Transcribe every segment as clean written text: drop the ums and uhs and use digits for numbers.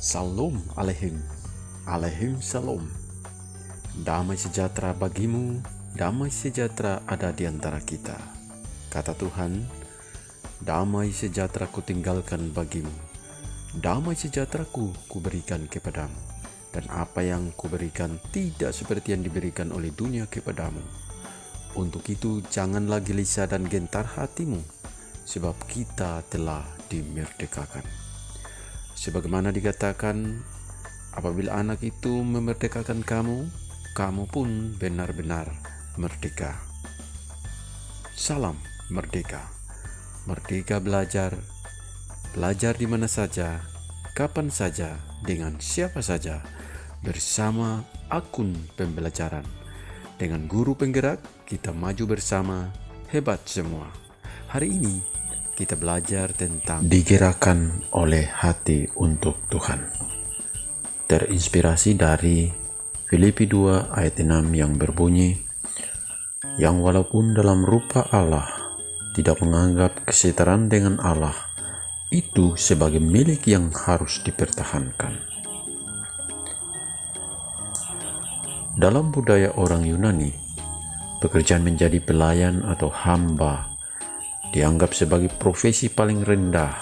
Salam Aleihim, Aleihim Salam. Damai sejahtera bagimu, damai sejahtera ada di antara kita. Kata Tuhan, damai sejahtera ku tinggalkan bagimu, damai sejahtera ku berikan kepadamu. Dan apa yang kuberikan tidak seperti yang diberikan oleh dunia kepadamu. Untuk itu janganlah gelisah dan gentar hatimu, sebab kita telah dimerdekakan. Sebagaimana dikatakan, apabila anak itu memerdekakan kamu, kamu pun benar-benar merdeka. Salam merdeka. Merdeka belajar di mana saja, kapan saja, dengan siapa saja, bersama akun pembelajaran. Dengan guru penggerak, kita maju bersama, hebat semua. Hari ini, kita belajar tentang digerakkan oleh hati untuk Tuhan. Terinspirasi dari Filipi 2 ayat 6 yang berbunyi, yang walaupun dalam rupa Allah, tidak menganggap kesetaraan dengan Allah itu sebagai milik yang harus dipertahankan. Dalam budaya orang Yunani, pekerjaan menjadi pelayan atau hamba dianggap sebagai profesi paling rendah,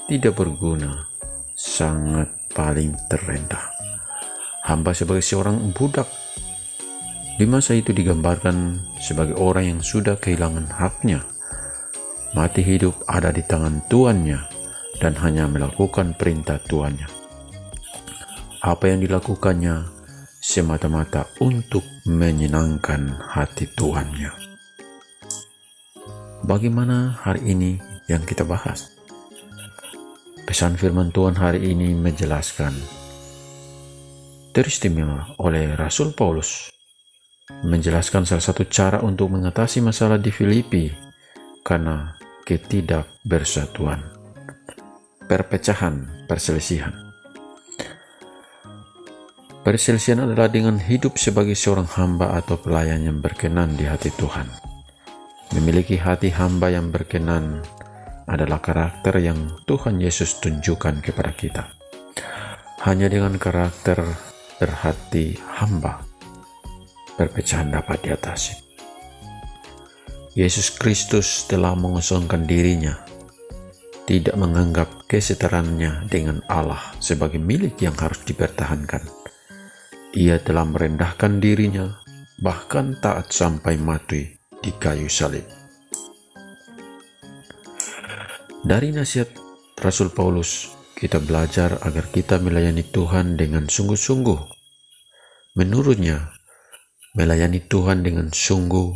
tidak berguna, sangat paling terendah. Hamba sebagai seorang budak di masa itu digambarkan sebagai orang yang sudah kehilangan haknya. Mati hidup ada di tangan tuannya dan hanya melakukan perintah tuannya. Apa yang dilakukannya semata-mata untuk menyenangkan hati tuannya. Bagaimana hari ini yang kita bahas? Pesan firman Tuhan hari ini menjelaskan, teristimewa oleh Rasul Paulus menjelaskan salah satu cara untuk mengatasi masalah di Filipi karena ketidakbersatuan, perpecahan, perselisihan. Perselisihan adalah dengan hidup sebagai seorang hamba atau pelayan yang berkenan di hati Tuhan. Memiliki hati hamba yang berkenan adalah karakter yang Tuhan Yesus tunjukkan kepada kita. Hanya dengan karakter berhati hamba, perpecahan dapat diatasi. Yesus Kristus telah mengosongkan dirinya, tidak menganggap kesetaraannya dengan Allah sebagai milik yang harus dipertahankan. Ia telah merendahkan dirinya, bahkan taat sampai mati di kayu salib. Dari nasihat Rasul Paulus, kita belajar agar kita melayani Tuhan dengan sungguh-sungguh. Menurutnya, melayani Tuhan dengan sungguh,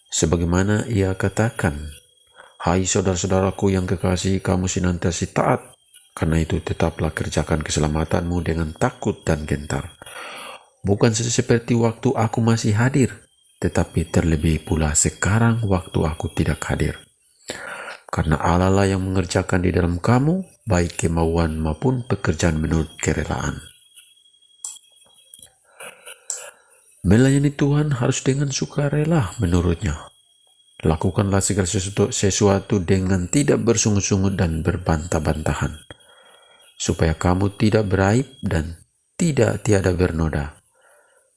sebagaimana ia katakan, "Hai saudara-saudaraku yang kekasih, kamu senantiasa taat, karena itu tetaplah kerjakan keselamatanmu dengan takut dan gentar. Bukan seperti waktu aku masih hadir, tetapi terlebih pula sekarang waktu aku tidak hadir. Karena Allah lah yang mengerjakan di dalam kamu, baik kemauan maupun pekerjaan menurut kerelaan." Melayani Tuhan harus dengan sukarela menurutnya. Lakukanlah segala sesuatu dengan tidak bersungut-sungut dan berbantah-bantahan, supaya kamu tidak beraib dan tiada bernoda,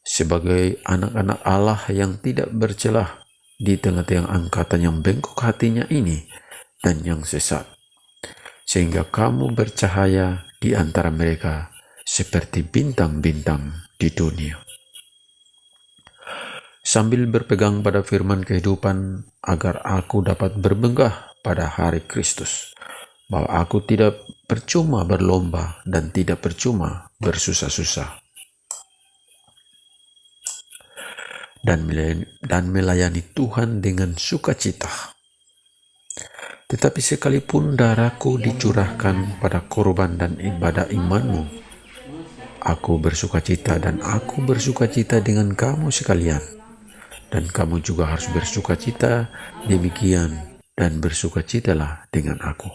sebagai anak-anak Allah yang tidak bercelah di tengah-tengah angkatan yang bengkok hatinya ini dan yang sesat, sehingga kamu bercahaya di antara mereka seperti bintang-bintang di dunia. Sambil berpegang pada firman kehidupan, agar aku dapat berbenggah pada hari Kristus, bahwa aku tidak percuma berlomba dan tidak percuma bersusah-susah, dan melayani Tuhan dengan sukacita. Tetapi sekalipun darahku dicurahkan pada korban dan ibadah imanmu, aku bersukacita dan aku bersukacita dengan kamu sekalian. Dan kamu juga harus bersukacita demikian, dan bersukacitalah dengan aku.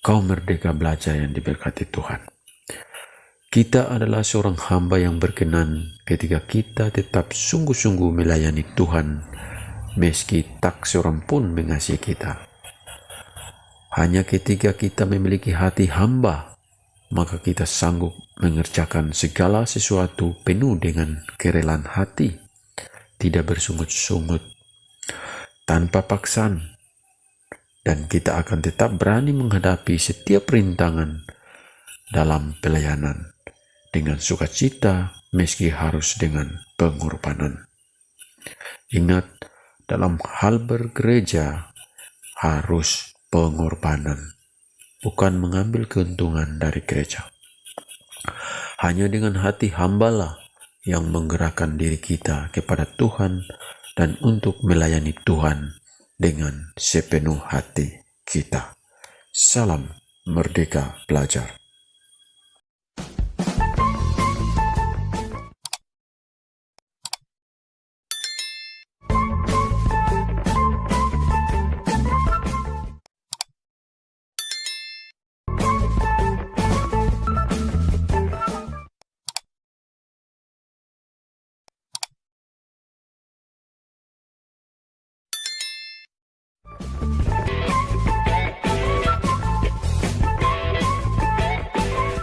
Kau merdeka belajar yang diberkati Tuhan. Kita adalah seorang hamba yang berkenan ketika kita tetap sungguh-sungguh melayani Tuhan, meski tak seorang pun mengasihi kita. Hanya ketika kita memiliki hati hamba, maka kita sanggup mengerjakan segala sesuatu penuh dengan kerelaan hati, tidak bersungut-sungut, tanpa paksaan, dan kita akan tetap berani menghadapi setiap rintangan dalam pelayanan dengan sukacita, meski harus dengan pengorbanan. Ingat, dalam hal bergereja harus pengorbanan, bukan mengambil keuntungan dari gereja. Hanya dengan hati hambalah yang menggerakkan diri kita kepada Tuhan dan untuk melayani Tuhan dengan sepenuh hati kita. Salam Merdeka Belajar.